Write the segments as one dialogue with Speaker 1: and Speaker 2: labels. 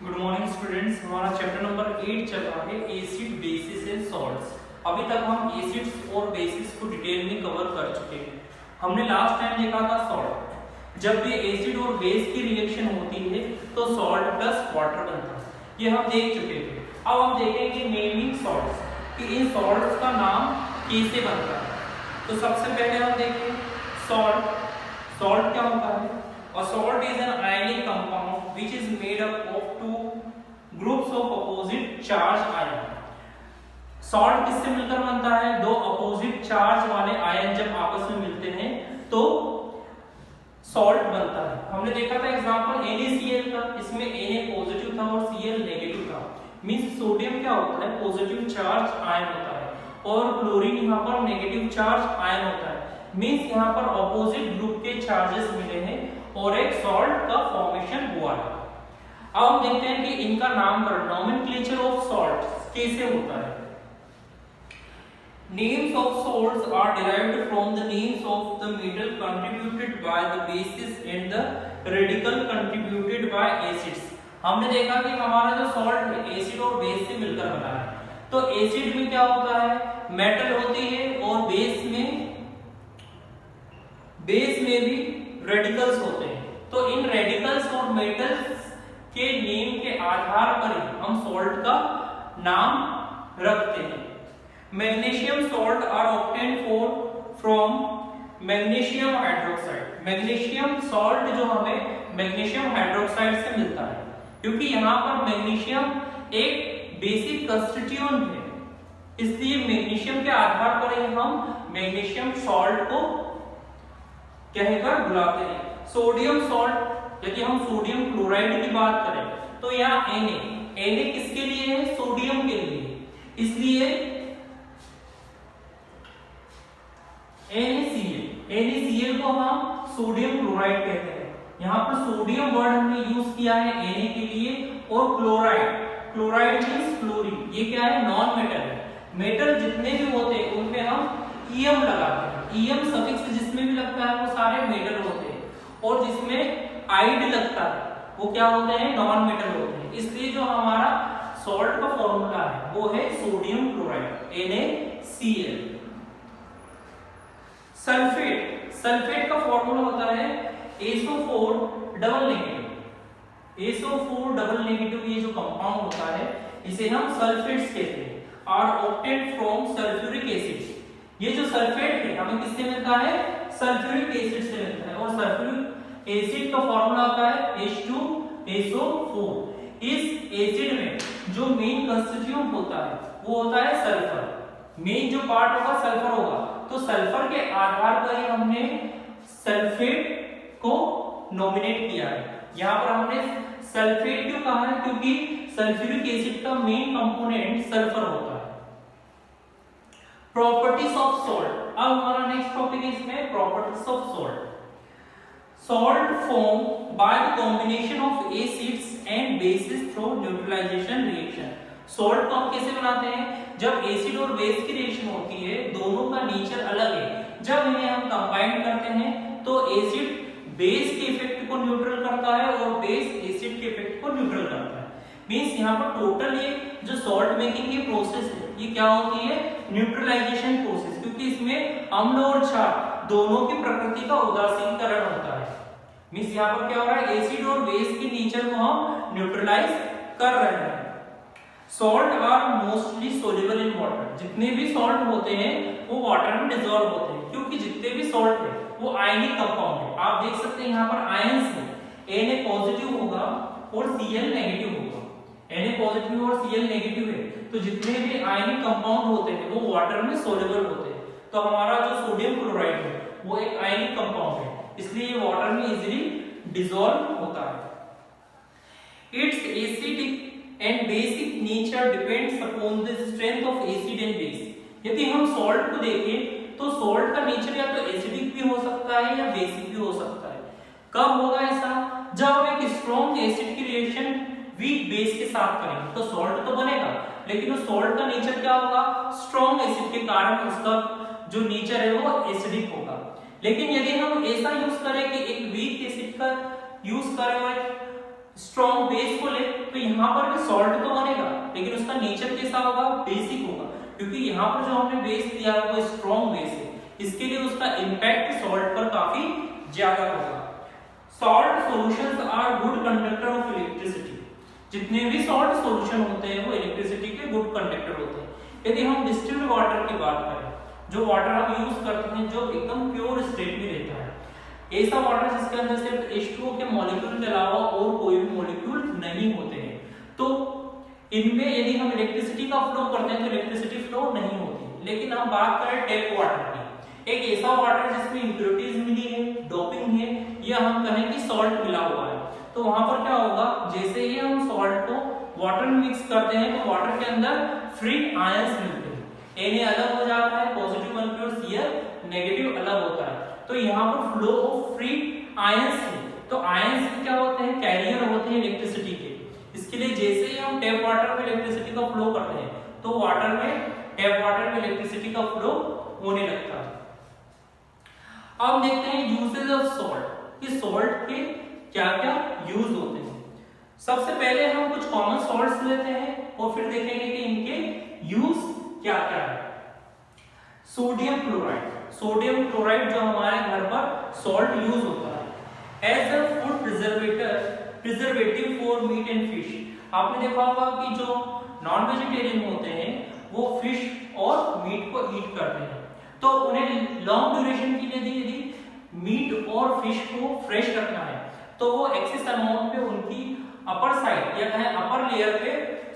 Speaker 1: Good morning students. हमारा chapter number 8 चल रहा है एसिड बेसिस एंड सॉल्ट्स। अभी तक हम एसिड्स और बेसिस को डिटेल में कवर कर चुके हैं। हमने लास्ट टाइम देखा था सॉल्ट। जब भी एसिड और बेस की रिएक्शन होती है तो सॉल्ट प्लस वाटर बनता है, ये हम देख चुके थे। अब हम देखेंगे नेमिंग सॉल्ट्स कि इन सॉल्ट्स का नाम कैसे बनता है। तो सबसे पहले हम देखें सॉल्ट। सॉल्ट क्या होता है? A salt is an ionic compound which is made up of two groups of opposite charge ion. Salt किससे मिलकर बनता है? दो अपोजिट चार्ज वाले आयन जब आपस में मिलते हैं तो सॉल्ट बनता है। हमने देखा था एग्जांपल NaCl का, इसमें Na पॉजिटिव था और Cl नेगेटिव था। मींस सोडियम क्या होता है? पॉजिटिव चार्ज आयन होता है और क्लोरीन यहाँ पर नेगेटिव चार्ज आयन होता है। मींस यहाँ पर ऑपोजिट ग्रुप के चार्जेस मिले हैं और एक सॉल्ट का फॉर्मेशन हुआ है। अब हम देखते हैं कि इनका नामकरण नोमेनक्लेचर ऑफ सॉल्ट कैसे होता है। Names of salts are derived from the names of the metal contributed by the bases and the radical contributed by acids। हमने देखा कि हमारा जो सॉल्ट है एसिड और बेस से मिलकर बना है। तो एसिड में क्या होता है? मेटल होती है और बेस में भी रेडिकल्स होते हैं। तो इन रेडिकल्स और मेटल्स के नेम के आधार पर ही हम सॉल्ट का नाम रखते हैं। Magnesium salt are obtained from magnesium hydroxide. Magnesium salt जो हमें मैग्नीशियम हाइड्रोक्साइड से मिलता है, क्योंकि यहाँ पर मैग्नीशियम एक बेसिक कंस्टिट्यूएंट है, इसलिए मैग्नीशियम के आधार पर ही हम मैग्नीशियम सॉल्ट को कहकर बुलाते हैं। सोडियम सॉल्ट, यदि हम सोडियम क्लोराइड की बात करें तो यहाँ Na किसके लिए है? सोडियम के लिए, इसलिए NaCl को हम सोडियम क्लोराइड कहते हैं। यहाँ पर सोडियम वर्ड हमने यूज किया है Na के लिए और क्लोराइड मींस क्लोरीन। ये क्या है? नॉन मेटल है। मेटल जितने भी होते हैं उनपे हम EM लगाते हैं। EM सफिक्स जिसमें भी लगता है वो सारे मेटल होते हैं और जिसमें आइड लगता है वो क्या होते हैं? नॉन मेटल होते हैं। इसलिए जो हमारा सॉल्ट का फॉर्मूला है वो है सोडियम क्लोराइड NaCl। सल्फेट का फॉर्मूला होता है SO4 double negative. SO4 double negative ये जो कंपाउंड होता है इसे हम सल्फेट्स कहते हैं। Are obtained from sulphuric acid. ये जो सल्फेट है हमें किससे मिलता है? सल्फ्यूरिक एसिड से मिलता है और सल्फ्यूरिक एसिड का फॉर्मूला आता है H2SO4। इस एसिड में जो मेन कंस्टिट्यूएंट होता है वो होता है सल्फर। मेन जो पार्ट होगा सल्फर होगा, तो सल्फर के आधार पर ही हमने सल्फेट को नॉमिनेट किया है। यहाँ पर हमने सल्फेट क्यों कहा है? क्योंकि सल्फ्यूरिक एसिड का मेन कंपोनेंट सल्फर होता है। Properties of salt. अब हमारा नेक्स्ट टॉपिक है इसमें properties of salt. Salt form by the combination of acids and bases through neutralisation reaction. Salt को हम कैसे बनाते हैं? जब एसिड और बेस की रिएक्शन होती है दोनों का नेचर अलग है, जब इन्हें हम कंबाइन करते हैं तो एसिड बेस के इफेक्ट को न्यूट्रल करता है और बेस एसिड के इफेक्ट को न्यूट्रल करता है। मींस यहाँ पर टोटल ये जो सॉल्ट मेकिंग की प्रोसेस है ये क्या होती है? न्यूट्रलाइजेशन प्रोसेस, क्योंकि इसमें अम्ल और क्षार दोनों की प्रकृति का उदासीनीकरण होता है। मींस यहाँ पर क्या हो रहा है? एसिड और बेस के नेचर को हम न्यूट्रलाइज कर रहे हैं। Salt are mostly soluble in water. जितने भी सॉल्ट होते हैं वो वाटर में डिसॉल्व होते हैं, क्योंकि जितने भी सॉल्ट है वो आयनिक कंपाउंड है। आप देख सकते हैं यहाँ पर आयंस है, Na पॉजिटिव होगा और Cl नेगेटिव होगा। Na पॉजिटिव और Cl नेगेटिव है, तो जितने भी आयनिक कंपाउंड होते हैं वो वाटर में सोल्युबल होते हैं। तो हमारा जो सोडियम क्लोराइड है वो एक आयनिक कंपाउंड है, इसलिए ये वाटर में इजीली डिसॉल्व होता है। It's acidic and basic nature depends upon the strength of acid and base. यदि हम सॉल्ट को देखें तो सॉल्ट का नेचर या तो एसिडिक भी हो सकता है या बेसिक भी हो सकता है। कब होगा ऐसा? जब हम एक स्ट्रॉन्ग एसिड की रिएक्शन वीक बेस के साथ करेंगे तो सॉल्ट तो बनेगा, लेकिन उस सॉल्ट का नेचर क्या होगा? स्ट्रॉन्ग एसिड के कारण उसका जो नेचर है वो एसिडिक होगा। लेकिन यदि हम ऐसा यूज करें कि एक वीक एसिड का यूज करें और स्ट्रॉन्ग बेस को ले तो यहाँ पर भी सॉल्ट तो बनेगा, लेकिन उसका नेचर कैसा होगा, बेसिक होगा, क्योंकि यहाँ पर जो हमने बेस दिया है वो स्ट्रॉन्ग बेस है, इसके लिए उसका इम्पैक्ट सॉल्ट पर काफी ज्यादा होगा। Salt solutions are good conductor of electricity. जितने भी सॉल्ट सॉल्यूशन होते हैं वो इलेक्ट्रिसिटी के गुड कंडक्टर होते हैं। यदि हम डिस्टिल्ड वाटर की बात करें, जो वाटर हम यूज करते हैं जो एकदम प्योर स्टेट में रहता है, ऐसा वाटर जिसके अंदर सिर्फ H2O के मॉलिक्यूल के अलावा और कोई भी मॉलिक्यूल नहीं होते हैं, तो इनमें यदि हम इलेक्ट्रिसिटी का फ्लो करते हैं तो इलेक्ट्रिसिटी फ्लो नहीं होती। लेकिन हम बात करें टैप वाटर की, एक ऐसा वाटर जिसमें इंप्योरिटीज मिली है, डोपिंग है, या हम कहें कि सॉल्ट मिला हुआ है, तो वहां पर क्या होगा, जैसे ही हम सॉल्ट को वाटर में मिक्स करते हैं तो वाटर के अंदर फ्री आयंस मिलते हैं, Na अलग हो जाता है, पॉजिटिव मॉलिक्यूल Cl नेगेटिव अलग होता है, तो यहाँ पर फ्लो ऑफ फ्री आयंस है। तो आयंस क्या होते हैं, कैरियर होते हैं इलेक्ट्रिसिटी के। इसके लिए जैसे ही हम टैप वाटर में इलेक्ट्रिसिटी का फ्लो करते हैं तो वाटर में, टैप वाटर में इलेक्ट्रिसिटी का फ्लो होने लगता है। अब देखते हैं यूजेस ऑफ सॉल्ट, कि सॉल्ट के क्या क्या यूज होते हैं। सबसे पहले हम कुछ कॉमन सॉल्ट्स लेते हैं और फिर देखेंगे कि इनके यूज क्या क्या है। सोडियम क्लोराइड, सोडियम क्लोराइड जो हमारे घर पर सॉल्ट यूज होता है as a food preservative for meat and fish. आपने देखा होगा कि जो नॉन वेजिटेरियन होते हैं वो फिश और मीट को ईट करते हैं, तो उन्हें लॉन्ग ड्यूरेशन के लिए यदि मीट और फिश को फ्रेश रखना है तो वो एक्सेस अमाउंट पे उनकी अपर साइड या कहें अपर लेयर पे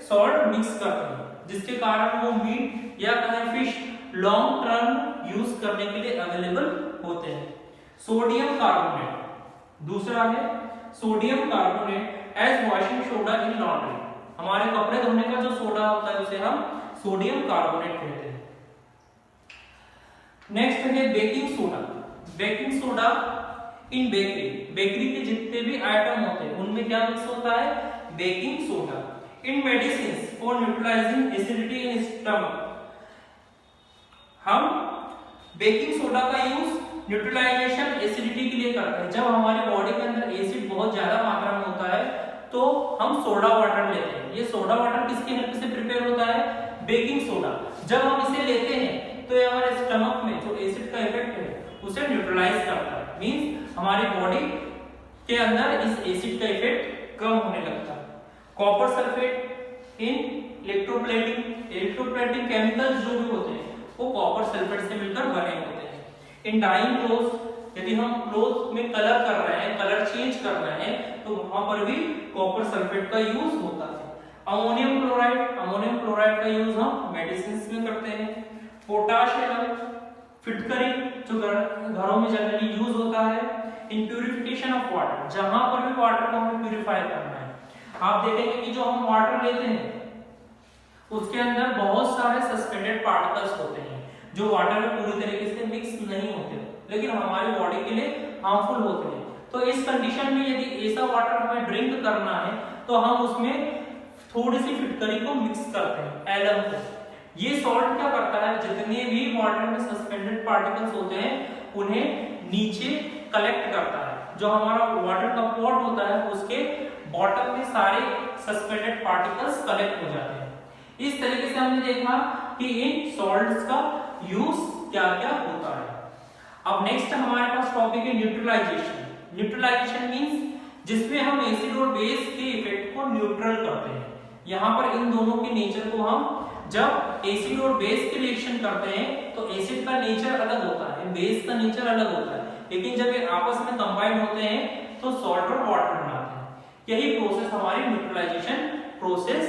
Speaker 1: सॉल्ट मिक्स करते हैं, जिसके कारण वो मीट या कहें फिश लॉन्ग टर्म यूज करने के लिए अवेलेबल होते हैं। सोडियम कार्बोनेट, दूसरा है sodium carbonate as washing soda in laundry. हमारे कपड़े धोने का जो सोडा होता है उसे हम सोडियम कार्बोनेट कहते हैं। नेक्स्ट है बेकिंग सोडा। बेकिंग सोडा इन बेकरी, बेकरी के जितने भी आइटम होते हैं उनमें क्या मिक्स होता है, baking soda. In medicine for neutralising acidity in stomach, हम बेकिंग सोडा का यूज न्यूट्रलाइजेशन एसिडिटी के लिए करते हैं। जब हमारी बॉडी के अंदर एसिड बहुत ज्यादा मात्रा में होता है तो हम सोडा वाटर लेते हैं। ये सोडा वाटर किसकी हेल्प से प्रिपेयर होता है, बेकिंग सोडा। जब हम इसे लेते हैं तो ये हमारे स्टमक में जो एसिड का इफेक्ट है उसे न्यूट्रलाइज करता है, मींस हमारी बॉडी के अंदर इस एसिड का इफेक्ट कम होने लगता है। Copper sulphate in electroplating, electroplating chemicals जो भी होते हैं वो कॉपर सल्फेट से मिलकर बने होते हैं। इन डाइंग क्लोथ्स, यदि हम क्लोथ में कलर कर रहे हैं, कलर चेंज कर रहे हैं तो वहां पर भी कॉपर सल्फेट का यूज होता है। अमोनियम क्लोराइड, अमोनियम क्लोराइड का यूज हम मेडिसिन में करते हैं। पोटाशियम फिटकरी जो घरों में जनरली यूज होता है। इन प्यूरिफिकेशन ऑफ वाटर, जहां पर भी वाटर को हमें प्यूरिफाई करना है, आप देखेंगे कि जो हम वाटर लेते हैं उसके अंदर बहुत सारे सस्पेंडेड पार्टिकल्स होते हैं जो वाटर में पूरी तरीके से मिक्स नहीं होते, लेकिन हमारी बॉडी के लिए हार्मफुल होते हैं। तो इस कंडीशन में यदि ऐसा वाटर हमें ड्रिंक करना है तो हम उसमें थोड़ी सी फिटकरी को मिक्स करते हैं, एलम को। ये सॉल्ट क्या करता है, जितने भी वाटर में सस्पेंडेड पार्टिकल्स होते हैं उन्हें नीचे कलेक्ट करता है। जो हमारा वाटर का पॉट होता है उसके बॉटम में सारे सस्पेंडेड पार्टिकल्स कलेक्ट हो जाते हैं। इस तरीके से हमने देखा कि इन सॉल्ट्स का यूज क्या क्या होता है। अब नेक्स्ट हमारे पास टॉपिक है न्यूट्रलाइजेशन। न्यूट्रलाइजेशन मींस जिसमें हम एसिड और बेस के इफेक्ट को न्यूट्रल करते हैं। यहाँ पर इन दोनों के नेचर को हम, जब एसिड और बेस के रिएक्शन करते हैं तो एसिड का नेचर अलग होता है, बेस का नेचर अलग होता है, लेकिन जब ये आपस में कंबाइन होते हैं तो सॉल्ट और वाटर बनाते हैं। यही प्रोसेस हमारी न्यूट्रलाइजेशन प्रोसेस